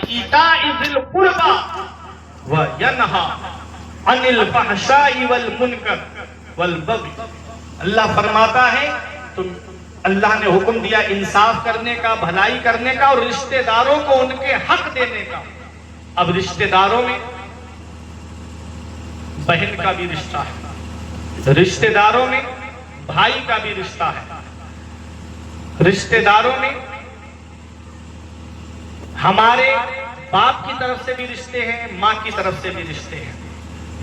وَإِيتَاءِ ذِي الْقُرْبَى وَيَنْهَى عَنِ الْفَحْشَاءِ وَالْمُنكَرِ وَالْبَغْيِ۔ اللہ فرماتا ہے اللہ نے حکم دیا انصاف کرنے کا، بھلائی کرنے کا اور رشتہ داروں کو ان کے حق دینے کا۔ اب رشتہ داروں میں بہن کا بھی رشتہ ہے، رشتہ داروں میں بھائی کا بھی رشتہ ہے، رشتہ داروں میں ہمارے باپ کی طرف سے بھی رشتے ہیں، ماں کی طرف سے بھی رشتے ہیں۔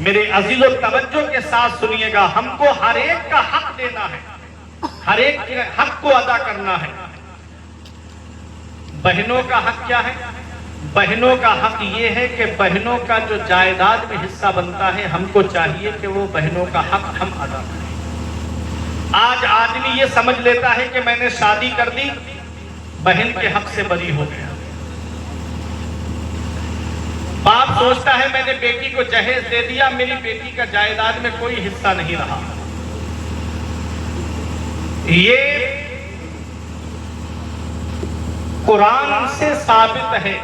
میرے عزیز و توجہ کے ساتھ سنیے گا، ہم کو ہر ایک کا حق دینا ہے، ہر ایک کے حق کو ادا کرنا ہے۔ بہنوں کا حق کیا ہے؟ بہنوں کا حق یہ ہے کہ بہنوں کا جو جائیداد میں حصہ بنتا ہے ہم کو چاہیے کہ وہ بہنوں کا حق ہم ادا کریں۔ آج آدمی یہ سمجھ لیتا ہے کہ میں نے شادی کر دی، بہن کے حق سے بری ہو گیا۔ باپ سوچتا ہے میں نے بیٹی کو جہیز دے دیا، میری بیٹی کا جائیداد میں کوئی حصہ نہیں رہا۔ یہ قرآن سے ثابت ہے،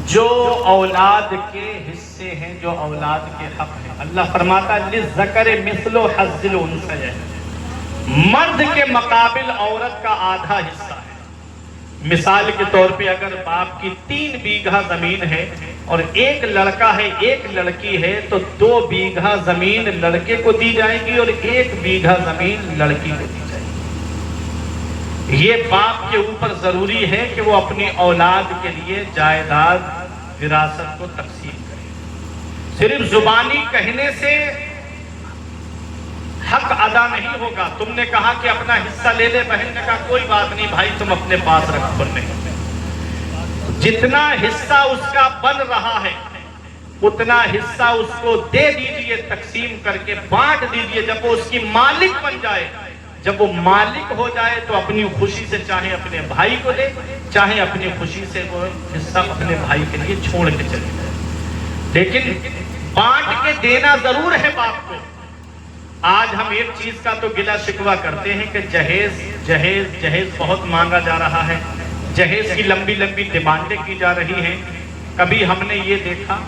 جو اولاد کے حصے ہیں، جو اولاد کے حق ہیں۔ اللہ فرماتا ہے لِلذَّكَرِ مِثْلُ حَظِّ الْأُنثَيَيْنِ، مرد کے مقابل عورت کا آدھا حصہ ہے۔ مثال کے طور پہ اگر باپ کی 3 بیگھہ زمین ہے اور ایک لڑکا ہے ایک لڑکی ہے تو 2 بیگھہ زمین لڑکے کو دی جائے گی اور 1 بیگھہ زمین لڑکی کو دی جائے گی۔ یہ باپ کے اوپر ضروری ہے کہ وہ اپنی اولاد کے لیے جائیداد وراثت کو تقسیم کرے۔ صرف زبانی کہنے سے حق ادا نہیں ہوگا۔ تم نے کہا کہ اپنا حصہ لے لے، بہن نے کہا کوئی بات نہیں بھائی تم اپنے پاس رکھو۔ نہیں، جتنا حصہ اس کا بن رہا ہے اتنا حصہ اس کو دے دیجئے، تقسیم کر کے بانٹ دیجئے۔ جب وہ اس کی مالک بن جائے، جب وہ مالک ہو جائے تو اپنی خوشی سے چاہے اپنے بھائی کو دے، چاہے اپنی خوشی سے وہ حصہ اپنے بھائی کے لیے چھوڑ کے چلے جائے، لیکن بانٹ کے دینا ضرور ہے باپ کو۔ آج ہم ایک چیز کا تو گلہ شکوہ کرتے ہیں کہ جہیز بہت مانگا جا رہا ہے، جہیز کی لمبی لمبی ڈیمانڈیں کی جا رہی ہیں۔ کبھی ہم نے یہ دیکھا،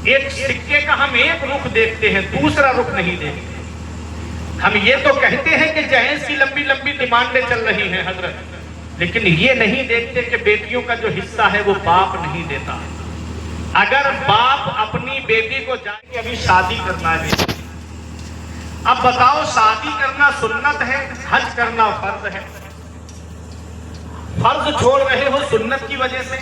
ایک سکے کا ہم ایک رخ دیکھتے ہیں، دوسرا رخ نہیں دیکھتے۔ ہم یہ تو کہتے ہیں کہ جہیز کی لمبی لمبی ڈیمانڈیں چل رہی ہیں حضرت، لیکن یہ نہیں دیکھتے کہ بیٹیوں کا جو حصہ ہے وہ باپ نہیں دیتا۔ اگر باپ اپنی بیٹی کو جائے کہ ابھی شادی کرنا ہے، اب بتاؤ شادی کرنا سنت ہے، حج کرنا فرض ہے؟ فرض چھوڑ رہے ہو سنت کی وجہ سے۔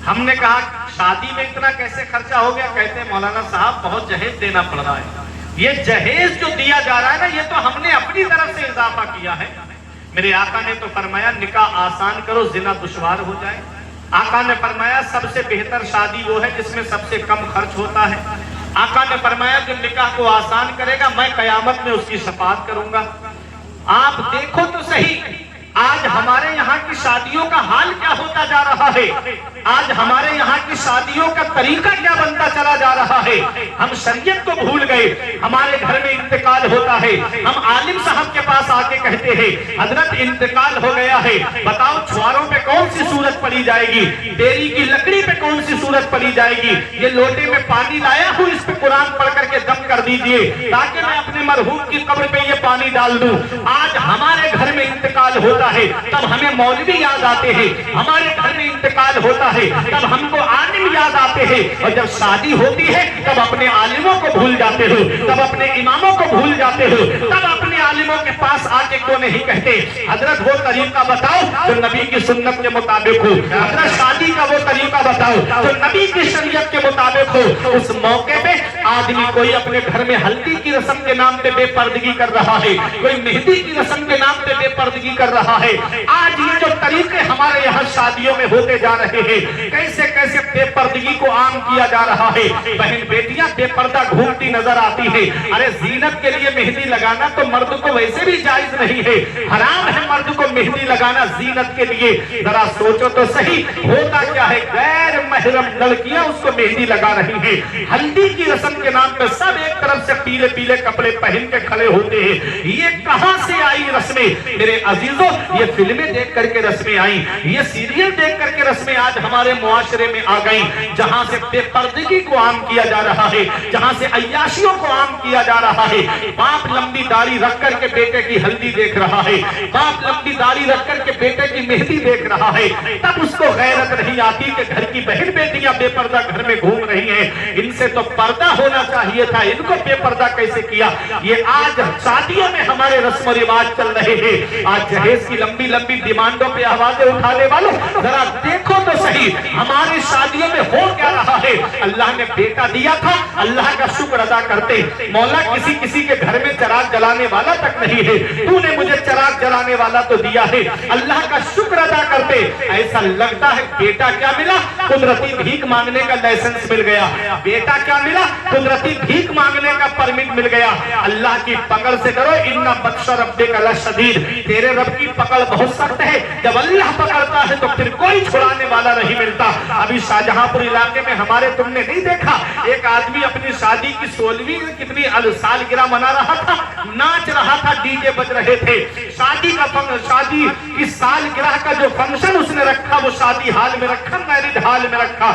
ہم نے کہا شادی میں اتنا کیسے خرچہ ہو گیا؟ کہتے ہیں مولانا صاحب بہت جہیز دینا پڑ رہا ہے۔ یہ جہیز جو دیا جا رہا ہے نا، یہ تو ہم نے اپنی طرف سے اضافہ کیا ہے۔ میرے آقا نے تو فرمایا نکاح آسان کرو زنا دشوار ہو جائے۔ آقا نے فرمایا سب سے بہتر شادی وہ ہے جس میں سب سے کم خرچ ہوتا ہے۔ آقا نے فرمایا جو نکاح کو آسان کرے گا میں قیامت میں اس کی شفاعت کروں گا۔ آپ دیکھو تو صحیح، آج ہمارے یہاں کی شادیوں کا حال کیا ہوتا جا رہا ہے، آج ہمارے یہاں کی شادیوں کا طریقہ کیا بنتا چلا جا رہا ہے۔ ہم شریعت کو بھول گئے، ہمارے گھر میں انتقال ہوتا ہے، ہم عالم صاحب کے پاس آ کے کہتے ہیں حضرت انتقال ہو گیا ہے، بتاؤ چھواروں پہ کون سی صورت پڑی جائے گی، ڈیری کی لکڑی پہ کون سی صورت پڑی جائے گی، یہ لوٹے میں پانی لایا ہوں اس پہ قرآن پڑھ کر کے دم کر دیجئے تاکہ میں اپنے مرحوم کی قبر پہ یہ پانی ڈال دوں۔ آج ہمارے گھر میں انتقال ہوتا ہے تب ہمیں مولوی یاد آتے ہیں، ہمارے گھر میں انتقال ہوتا ہے تب ہم کو عالم یاد آتے ہیں، اور جب شادی ہوتی ہے تب اپنے عالموں کو بھول جاتے ہو، تب اپنے اماموں کو بھول جاتے ہو، تب اپنے عالموں کے پاس آ کے کیوں نہیں کہتے حضرت وہ طریقہ بتاؤ جو نبی کی سنت کے مطابق ہو، حضرت شادی کا وہ طریقہ بتاؤ جو نبی کی شریعت کے مطابق ہو۔ اس موقع پہ آدمی کوئی اپنے گھر میں ہلدی کی رسم کے نام پہ بے پردگی کر رہا ہے، کوئی مہندی کی رسم کے نام پہ بے پردگی کر رہا ہے۔ آج یہ جو طریقے ہمارے یہاں شادیوں میں ہوتے جا رہے ہیں، کیسے کیسے بے پردگی کو عام کیا جا رہا ہے۔ بہن بیٹیاں بے پردہ گھومتی نظر آتی ہیں۔ ارے زینت کے لیے مہندی لگانا تو مرد مرد को वैसे भी जायज नहीं है, हराम है मर्द को मेहंदी लगाना जीनत के लिए। जरा सोचो तो सही, होता क्या है, गैर महरम लड़कियां उसको मेहंदी लगा रही हैं। हल्दी की रस्म के नाम पे सब एक तरफ से पीले पीले कपड़े पहन के खड़े होते हैं। ये कहां से आई रस्में? मेरे अजीजों, ये फिल्में देख करके रस्में आई, ये सीरियल देख करके रस्में आज हमारे मुआशरे में आ गई, जहां से बेपर्दगी को आम किया जा रहा है, जहां से अय्याशियों को आम किया जा रहा है। बाप लंबी दाढ़ी रख करके बेटे की हल्दी देख रहा है, बाप लंबी दाढ़ी रख करके बेटे की मेहंदी देख रहा है, तब उसको गैरत नहीं आती कि घर की बहन बेटियां बेपर्दा घर में घूम रही हैं। इनसे तो पर्दा होना चाहिए था, इनको बेपर्दा कैसे किया? ये आज शादियों में हमारे रस्म रिवाज चल रहे हैं। आज जहेज की लंबी लंबी डिमांडों पे आवाजें उठाने वालों, जरा देखो तो सही हमारी शादियों में हो क्या रहा है। अल्लाह ने बेटा दिया था, अल्लाह का शुक्र अदा करते। मौला किसी किसी के घर में चराग जलाने वाला तक नहीं है, तूने मुझे चराग जलाने वाला तो दिया है, अल्लाह का शुक्र अदा करते। ऐसा लगता है बेटा क्या मिला? कुदरती भीख मांगने का लाइसेंस मिल गया। बेटा क्या मिला? कुदरती भीख मांगने का परमिट मिल गया। अल्लाह की पकड़ से डरो, इन्ना बत्शा रब्बिका लशदीद, तेरे रब की पकड़ बहुत सख्त है। जब अल्लाह पकड़ता है तो फिर कोई छुड़ाने वाला नहीं मिलता। अभी शाहजहांपुर इलाके में हमारे तुमने नहीं देखा, एक आदमी अपनी शादी की 16वीं कितनी सालगिरह मना रहा था, नाच रहा था, डीजे बज रहे थे। शादी की सालगिरह का जो फंक्शन उसने रखा वो शादी हाल में रखा, मैरिज हाल में रखा,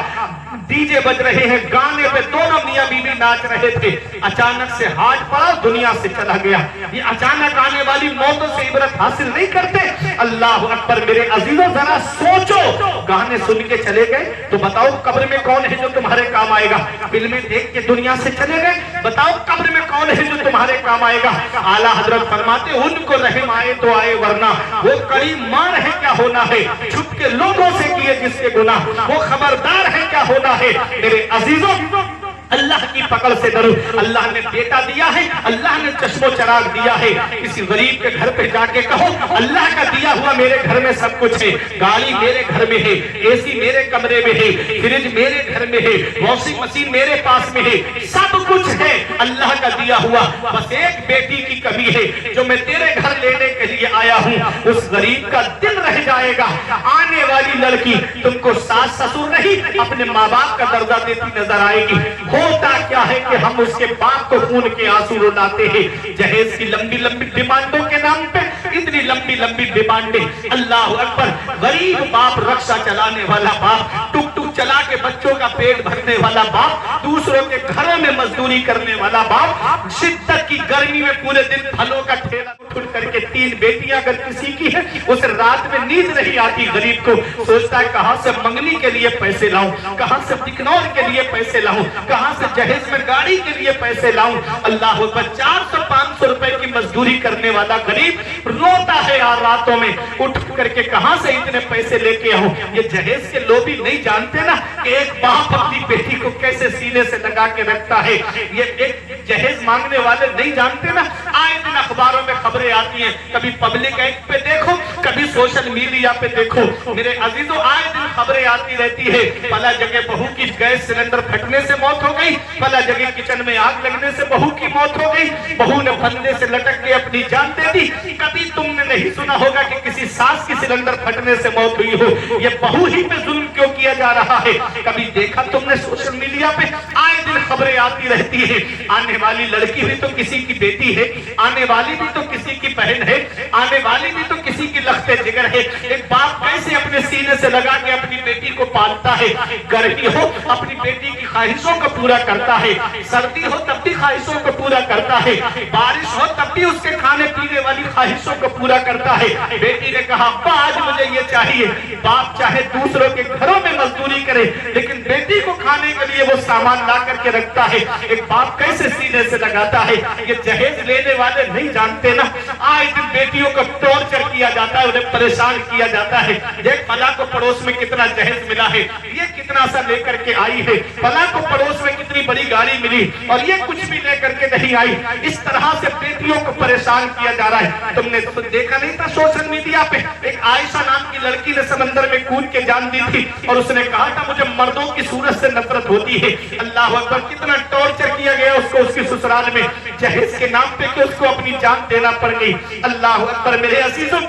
डीजे बज रहे हैं, गाने पे दोनों मियां बीवी नाच रहे थे। अचानक से हाथ पड़ा, दुनिया से चला गया। ये अचानक आने वाली मौतों से इबरत हासिल नहीं करते? अल्लाह अकबर। मेरे अजीजों जरा सोचो, गाने सुन के चले गए तो बताओ कब्र में कौन है जो तुम्हारे काम आएगा? फिल्में देख के दुनिया से चले गए, बताओ कब्र में कौन है जो तुम्हारे काम आएगा? आला हजरत फरमाते, उनको रहम आए तो आए, वरना वो कड़ी मार है क्या होना है, छुप के लोगों से किए जिसके गुनाह, वो खबरदार है क्या होना है। मेरे अजीजों, अल्लाह की पकड़ से डरो। अल्लाह ने बेटा दिया है, अल्लाह ने चश्मो चराग दिया है। किसी गरीब के घर पे जाके कहो, अल्लाह का दिया हुआ मेरे घर में सब कुछ है, गाड़ी मेरे घर में है, एसी मेरे कमरे में है, फ्रिज मेरे घर में है, वॉशिंग मशीन मेरे पास में है, सब कुछ है अल्लाह का दिया हुआ। बस एक बेटी की कमी है जो मैं तेरे घर लेने के लिए आया हूँ। उस गरीब का दिल रह जाएगा। आने वाली लड़की तुमको सास ससुर नहीं, अपने माँ बाप का दर्जा देती नजर आएगी। होता क्या है कि हम उसके बाप को खून के आंसू रुलाते हैं। जहेज की लंबी लंबी डिमांडों के नाम पे इतनी लंबी लंबी डिमांडें। अल्लाह अकबर। गरीब बाप, रक्षा चलाने वाला बाप, टुक टुक चला के बच्चों का पेट भरने वाला बाप, दूसरों के घरों में मजदूरी करने वाला बाप, शिद्दत की गर्मी में पूरे दिन फलों का ठेला उठ करके 3 बेटियां अगर किसी की है, उसे रात में नींद नहीं आती। गरीब को सोचता है कहां से मंगनी के लिए पैसे लाऊं, कहां से बिकनौर के लिए पैसे लाऊं, कहां से जहेज में गाड़ी के लिए पैसे लाऊं। अल्लाह अकबर। 400-500 रुपए की मजदूरी करने वाला गरीब रोता है यार रातों में, उठ करके कहां से इतने पैसे लेके आऊं। ये जहेज के लोग भी नहीं जानते ना कि एक बाप अपनी बेटी को कैसे सीने से लगा के रखता है। ये एक जहेज मांगने वाले नहीं जानते ना। आए दिन अखबारों में खबरें आती हैं, कभी पब्लिक एक्ट पे देखो, कभी सोशल मीडिया पे देखो। मेरे अजीजों, आए दिन खबरें आती रहती है, फला जगह बहू की गैस सिलेंडर फटने से मौत हो गई, फला जगह किचन में आग लगने से बहू की मौत हो गई, बहू ने फंदे से लटक के अपनी जान दे दी। कभी तुमने नहीं सुना होगा कि किसी सास की सिलेंडर फटने से मौत हुई हो। ये बहू ही पे जुल्म क्यों किया जा रहा है? कभी देखा तुमने सोशल मीडिया पे? आए दिन खबरें आती रहती है। आने वाली लड़की भी तो किसी की बेटी है, आने वाली भी तो किसी की बहन है, आने वाली भी तो किसी की लखते जिगर है। एक बाप कैसे अपने सीने से लगा के अपनी बेटी को पालता है। गर्मी हो अपनी बेटी की ख्वाहिशों को पूरा करता है, सर्दी हो तब भी ख्वाहिशों को पूरा करता है, बारिश हो तब भी उसके खाने पीने वाली ख्वाहिशों को पूरा करता है। बेटी ने कहा आज मुझे ये चाहिए। बाप चाहे दूसरों के घरों में मजदूरी करे, लेकिन बेटी को खाने के लिए वो सामान ला करके रखता है। एक बाप कैसे सीने से लगाता है। ये जहेज लेने वाले नहीं जानते ना। आए दिन बेटियों को टॉर्चर किया जाता है, उन्हें परेशान किया जाता है। देख फला को पड़ोस में कितना जहेज जहेज मिला है, ये कितना सा लेकर के आई है, फला को पड़ोस में कितनी बड़ी गाड़ी मिली और ये कुछ भी लेकर के नहीं आई। इस तरह से बेटियों को परेशान किया जा रहा है। तुमने तो देखा नहीं था सोशल मीडिया पे, एक आयशा नाम की लड़की ने समंदर में कूद के जान दी थी और उसने कहा था मुझे मर्दों की सूरत से नफरत होती है। अल्लाह अकबर, कितना टॉर्चर किया गया उसको उसके ससुराल में, जहेज के नाम पे कि उसको अपनी जान देना पड़ गई। अल्लाह अकबर मेरे अजीजों,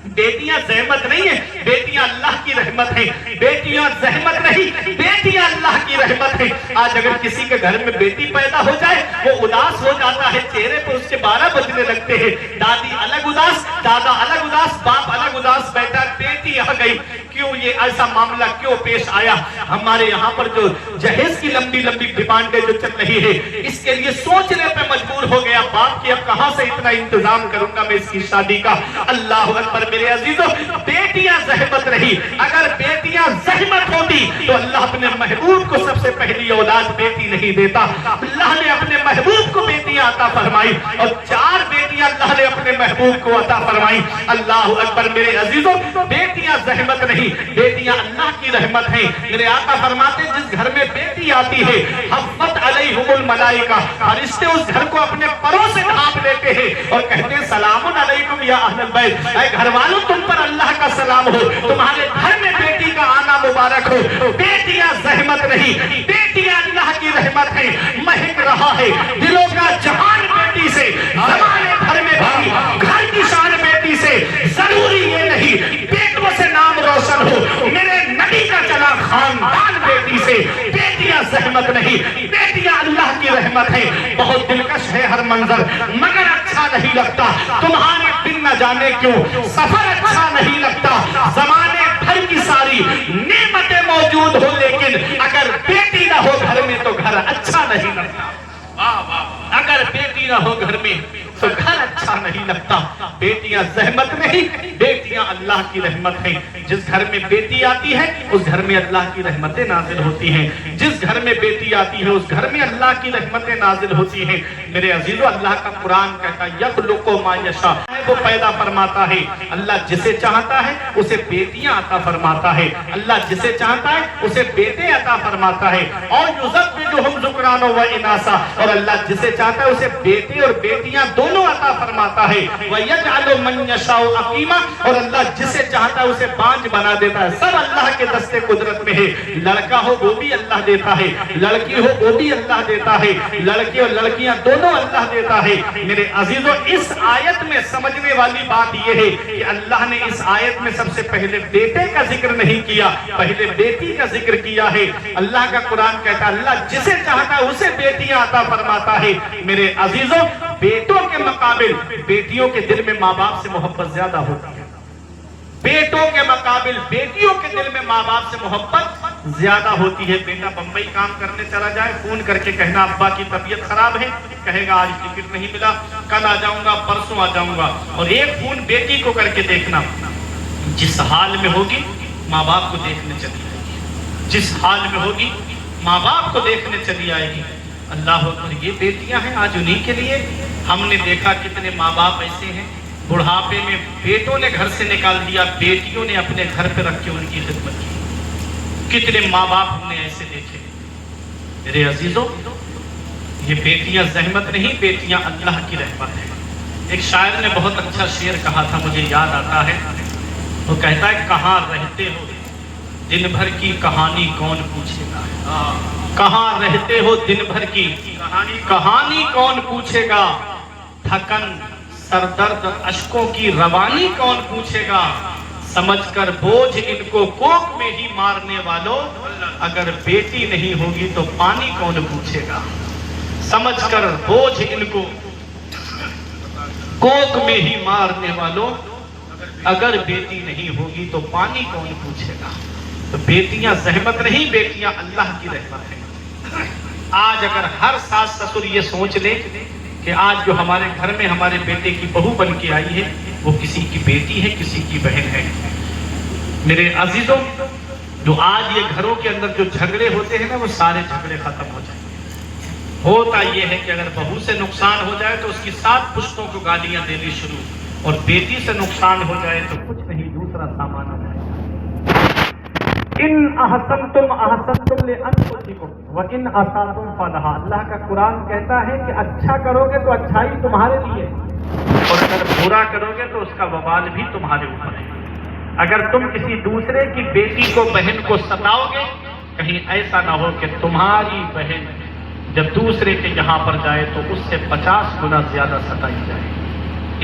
बेटियां जहमत नहीं है, बेटियां अल्लाह की रहमत है। बेटियां जहमत नहीं, बेटियां अल्लाह की रहमत है। आज अगर किसी के घर में बेटी पैदा हो जाए वो उदास हो जाता है, चेहरे पर उसके 12 बजने लगते हैं। दादी अलग उदास, दादा अलग उदास, बाप अलग उदास, बेटा बेटी आ गई, क्यों ये ऐसा मामला क्यों पेश आया? हमारे यहाँ पर जो जहेज की लंबी लंबी डिमांडें जो चल रही है, इसके लिए सोचने पे मजबूर हो गया बाप कि अब कहां से इतना इंतजाम करूंगा मैं इसकी शादी का। अल्लाह अकबर मेरे अजीजों, बेटियां जहमत रही, अगर बेटियां जहमत होती तो अल्लाह अपने महबूब को सबसे पहली औलाद बेटी नहीं देता। अल्लाह ने अपने महबूब को बेटियां अता फरमाई और 4 बेटियां अल्लाह ने अपने महबूब को अता फरमाई। अल्लाह अकबर मेरे अजीजों, बेटियां जहमत नहीं, बेटियां अल्लाह की रहमत है। मेरे आका फरमाते जिस घर में बेटी आती है, हफ़्फ़त अलैहुमुल मलाइका, फरिश्ते उस घर को अपने परों से ढांप लेते हैं और कहते हैं सलामुन अलैकुम या अहलल बैत, ऐ घर वालों तुम पर अल्लाह का सलाम हो, तुम्हारे घर में बेटी का आना मुबारक हो। बेटियां जहमत नहीं, बेटियां अल्लाह की रहमत है। महक रहा है दिलों का जहान बेटी से, जमाने भर में भी घर की शान बेटी से। जरूरी ये नहीं बेटों से नाम रोशन हो, मेरे नबी का चला खानदान बेटी से। बेटियां जहमत नहीं, बेटियां अल्लाह की रहमत है। बहुत दिलकश है हर मंजर मगर अच्छा नहीं लगता, तुम्हारे बिन न जाने क्यों सफर अच्छा नहीं लगता। जमाने भर की सारी नेमतें मौजूद हो लेकिन अगर बेटी न हो घर में तो घर अच्छा नहीं लगता। अगर बेटी ना हो घर में तो घर अच्छा नहीं लगता। बेटियां जहमत नहीं, बेटियां अल्लाह की रहमत है। जिस घर में बेटी आती है उस घर में अल्लाह की रहमतें नाजिल होती हैं। जिस घर में बेटी आती है उस घर में अल्लाह की रहमतें नाजिल होती हैं। मेरे अजीजों, अल्लाह का कुरान कहता है यखलुकु मा यशा, वो पैदा फरमाता है। अल्लाह जिसे चाहता है उसे बेटियां अता फरमाता है, अल्लाह जिसे चाहता है उसे बेटे अता फरमाता है। और युज़व्विजुहुम ज़ुक्रान व इनासा, और अल्लाह जिसे चाहता है उसे बेटे और बेटियां दोनों अता फरमाता है। वयजअलु मन यशाउ अकीमा, और अल्लाह जिसे चाहता है उसे बांझ बना देता है। सब अल्लाह के दस्ते कुदरत में है। लड़का हो वो भी अल्लाह देता है, लड़की हो वो भी अल्लाह देता है, लड़के और लड़कियां दोनों अल्लाह देता है। मेरे अजीजों, इस आयत में समझने वाली बात यह है कि अल्लाह ने इस आयत में सबसे पहले बेटे का जिक्र नहीं किया, पहले बेटी का जिक्र किया है। अल्लाह का कुरान कहता है अल्लाह जिसे चाहता है उसे बेटियां अता फरमाता है। मेरे अजीजों, बेटों के मुकाबिल बेटियों के दिल में माँ बाप से मोहब्बत ज्यादा होती है। बेटों के मुकाबिल बेटियों के दिल में माँ बाप से मोहब्बत ज्यादा होती है। बेटा बंबई काम करने चला जाए, फोन करके कहना अब्बा की तबीयत खराब है, कहेगा आज टिकट नहीं मिला, कल आ जाऊंगा, परसों आ जाऊंगा। और एक फोन बेटी को करके देखना, जिस हाल में होगी माँ बाप को देखने चली आएगी, जिस हाल में होगी माँ बाप को देखने चली आएगी। अल्लाह अकबर, ये बेटियां हैं आज उन्हीं के लिए। हमने देखा कितने माँ बाप ऐसे हैं, बुढ़ापे में बेटों ने घर से निकाल दिया, बेटियों ने अपने घर पे रख के उनकी खिदमत की। कितने माँ बाप हमने ऐसे देखे। मेरे अजीजों, ये बेटियां जहमत नहीं, बेटियां अल्लाह की रहमत है। एक शायर ने बहुत अच्छा शेर कहा था, मुझे याद आता है। वो कहता है कहाँ रहते हो दिन भर की कहानी कौन पूछेगा, कहाँ रहते हो दिन भर की कहानी कौन पूछेगा, थकन सरदर्द अश्कों की रवानी कौन पूछेगा, समझकर बोझ इनको कोख में ही मारने वालों, अगर बेटी नहीं होगी तो पानी कौन पूछेगा। समझकर बोझ इनको कोख में ही मारने वालों, अगर बेटी नहीं होगी तो पानी कौन पूछेगा। तो बेटियां जहमत नहीं, बेटियां अल्लाह की रहमत है। आज अगर हर सास ससुर ये सोच ले कि आज जो हमारे घर में हमारे बेटे की बहू बन के आई है वो किसी की बेटी है, किसी की बहन है। मेरे अजीजों, जो आज ये घरों के अंदर जो झगड़े होते हैं ना, वो सारे झगड़े खत्म हो जाए। होता ये है कि अगर बहू से नुकसान हो जाए तो उसकी 7 पुश्तों को गालियां देनी शुरू, और बेटी से नुकसान हो जाए तो कुछ नहीं, दूसरा सामान आ जाए। ان احسنتم احسنتم لانفسکم وان اسأتم فلہا. اللہ کا قرآن کہتا ہے کہ اچھا کرو گے تو اچھائی تمہارے لیے، اور اگر برا کرو گے تو اس کا وبال بھی تمہارے اوپر ہے. اگر تم کسی دوسرے کی بیٹی کو بہن کو ستاؤ گے، کہیں ایسا نہ ہو کہ تمہاری بہن جب دوسرے کے یہاں پر جائے تو اس سے 50 گنا زیادہ ستائی جائے.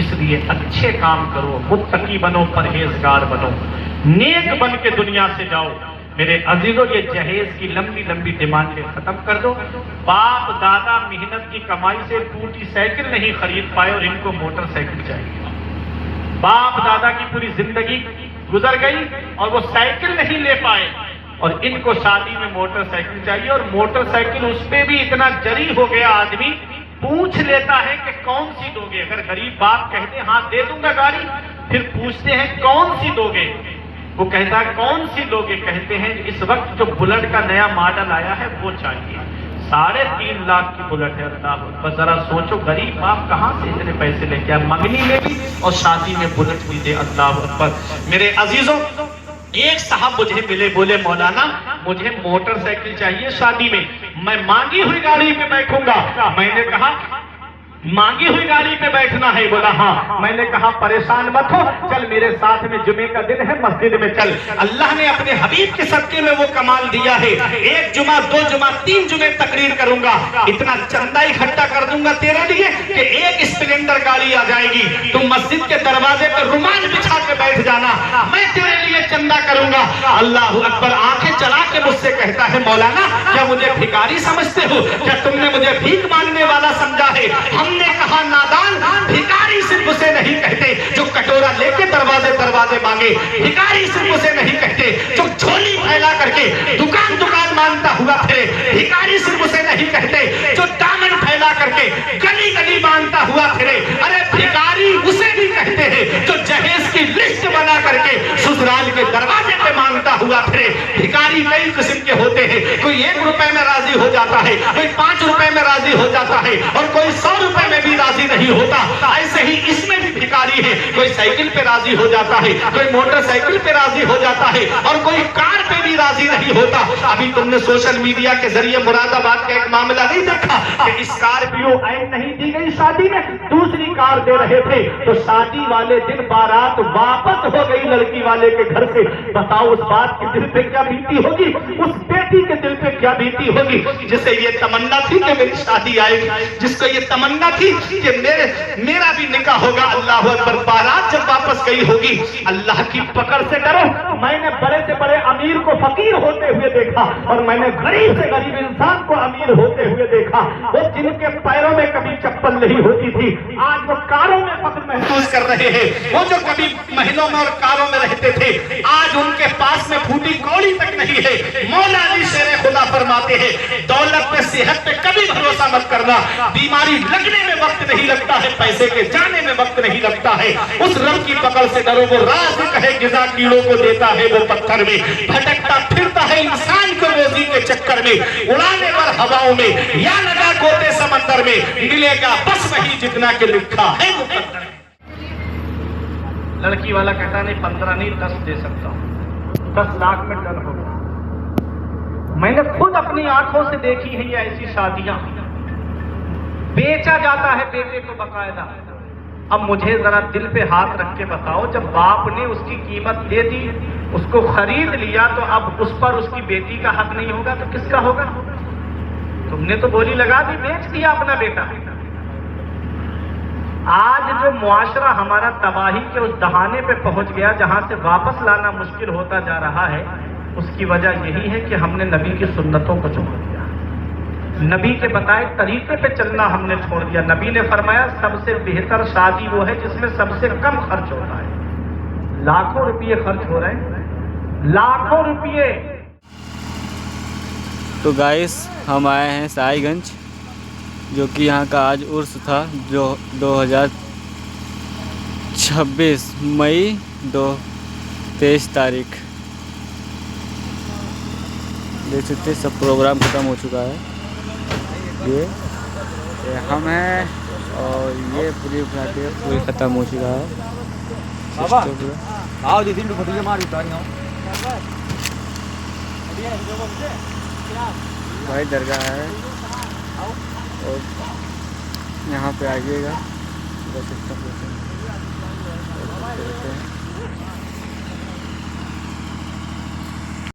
اس لیے اچھے کام کرو، متقی بنو، پرہیزگار بنو، نیک بن کے دنیا سے جاؤ. میرے عزیزوں، یہ جہیز کی لمبی لمبی ڈیمانڈیں ختم کر دو. باپ دادا محنت کی کمائی سے ٹوٹی سائیکل نہیں خرید پائے اور ان کو موٹر سائیکل چاہیے. باپ دادا کی پوری زندگی گزر گئی اور وہ سائیکل نہیں لے پائے، اور ان کو شادی میں موٹر سائیکل چاہیے. اور موٹر سائیکل اس پہ بھی اتنا جری ہو گیا، آدمی پوچھ لیتا ہے کہ کون سی دو گے. اگر غریب باپ کہتے ہاں دے دوں گا گاڑی، پھر پوچھتے ہیں کون سی دو گے. وہ کہتا ہے کون سی دو گے، کہتے ہیں اس وقت جو بلٹ کا نیا ماڈل آیا ہے وہ چاہیے. 3.5 لاکھ کی بلٹ ہے. اللہ بس ذرا سوچو، غریب باپ کہاں سے اتنے پیسے لے کے آئے، منگنی میں بھی اور شادی میں بلٹ بھی دے. اللہ اکبر. میرے عزیزوں، ایک صاحب مجھے ملے، بولے مولانا مجھے موٹر سائیکل چاہیے شادی میں مانگی ہوئی گاڑی پہ بیٹھوں گا. میں نے کہا مانگی ہوئی گاڑی پہ بیٹھنا ہے؟ بولا ہاں. میں نے کہا پریشان مت ہو، چل میرے ساتھ میں، جمعے کا دن ہے، مسجد میں چل. اللہ نے اپنے حبیب کے صدقے میں وہ کمال دیا ہے. 1 جمعہ 2 جمعہ 3 جمعے تقریر کروں گا، اتنا چندہ اکٹھا کر دوں گا تیرے لیے کہ 1 اسپلینڈر گاڑی آ جائے گی. تم مسجد کے دروازے پر رومال بچھا کے بیٹھ جانا، میں تیرے لیے چندہ کروں گا. اللہ اکبر. آنکھیں چلا کے مجھ سے کہتا ہے مولانا کیا مجھے بھکاری سمجھتے ہو؟ کیا تم نے مجھے بھیک مانگنے والا سمجھا ہے؟ ہم نے کہا نادان، بھکاری صرف اسے نہیں کہتے جو کٹورا لے کے دروازے دروازے مانگے. بھکاری صرف اسے نہیں کہتے جو جھولی پھیلا کر کے دکان دکان مانگتا ہوا پھرے. بھکاری صرف اسے نہیں کہتے جو دامن پھیلا کر کے گلی گلی مانگتا ہوا پھرے. ارے بھکاری اسے بھی کہتے ہیں جو جہیز کی لسٹ بنا کر کے سسرال کے دروازے پہ مانگتا ہوا پھرے. بھکاری کئی قسم کے ہوتے ہیں. کوئی 1 روپے میں راضی ہو جاتا ہے، کوئی 5 روپے میں راضی ہو جاتا ہے، اور کوئی 100 روپے میں بھی راضی نہیں ہوتا. ایسے ہی اس میں بھی بھکاری ہے. کوئی سائیکل پہ راضی ہو جاتا ہے، کوئی موٹر سائیکل پہ راضی ہو جاتا ہے، اور کوئی کار پہ بھی راضی نہیں ہوتا. ابھی تم نے سوشل میڈیا کے ذریعے مراد آباد کا ایک معاملہ نہیں دیکھا کہ اسکارپیو عین نہیں دی گئی شادی میں، دوسری کار دے رہے تھے تو شادی والے دن بارات واپس ہو گئی لڑکی والے کے گھر سے. بتاؤ اس بات کے دل پہ کیا بیتی ہوگی، اس بیٹی کے دل پہ کیا بیتی ہوگی جسے یہ تمنا تھی کہ میری شادی آئے گی، جس کو یہ تمنا تھی کہ میرا بھی نکاح ہوگا. اللہ اکبر. بارات جب واپس گئی ہوگی، اللہ کی پکڑ سے ڈرو. میں نے بڑے سے بڑے امیر کو فقیر ہوتے ہوئے دیکھا، اور میں نے غریب سے غریب انسان کو امیر ہوتے ہوئے دیکھا. وہ جن کے پیروں میں کبھی چپل نہیں ہوتی تھی، آج وہ کاروں میں فخر محسوس کر رہے ہیں. وہ جو کبھی محلوں میں اور کاروں میں رہتے تھے، آج ان کے پاس میں پھوٹی کوڑی تک نہیں ہے. مولا علی شیر خدا فرماتے ہیں دولت پہ صحت پہ کبھی بھروسہ مت کرنا. بیماری لگنے میں وقت نہیں لگتا ہے، پیسے کے جانے میں وقت نہیں لگتا ہے. اس رب کی پکڑ سے ڈرو. وہ رازق ہے غذا کیڑوں کو دیتا ہے وہ پتھر میں، بھٹکتا پھرتا ہے انسان کو روزی کے چکر میں. اڑانے پر ہواؤں میں یا لگا گوتے سمندر میں، ملے گا بس وہی جتنا کہ لکھا ہے مقدر میں. لڑکی والا کہتا نہیں 15 نہیں 10 دے سکتا ہوں، 10 لاکھ میں ڈن ہوگا. میں نے خود اپنی آنکھوں سے دیکھی ہیں یہ ایسی شادیاں. بیچا جاتا ہے بیٹے کو باقاعدہ. اب مجھے ذرا دل پہ ہاتھ رکھ کے بتاؤ، جب باپ نے اس کی قیمت دے دی، اس کو خرید لیا، تو اب اس پر اس کی بیٹی کا حق نہیں ہوگا تو کس کا ہوگا؟ تم نے تو بولی لگا دی، بیچ دیا اپنا بیٹا. آج جو معاشرہ ہمارا تباہی کے اس دہانے پہ پہنچ گیا جہاں سے واپس لانا مشکل ہوتا جا رہا ہے، اس کی وجہ یہی ہے کہ ہم نے نبی کی سنتوں کو چھوڑ دیا، نبی کے بتائے طریقے پہ چلنا ہم نے چھوڑ دیا. نبی نے فرمایا سب سے بہتر شادی وہ ہے جس میں سب سے کم خرچ ہوتا ہے. لاکھوں روپیے خرچ ہو رہے ہیں، لاکھوں روپیے. تو گائس ہم آئے ہیں سائی گنج، جو کہ یہاں کا آج عرس تھا، جو 2026 مئی 23 تاریخ. دیکھ سکتے سب پروگرام ختم ہو چکا ہے. یہ ہم ہیں اور یہ پوری پوری ختم ہو چکا ہے. भाई दरगाह है और यहाँ पे आइएगा बस इतना।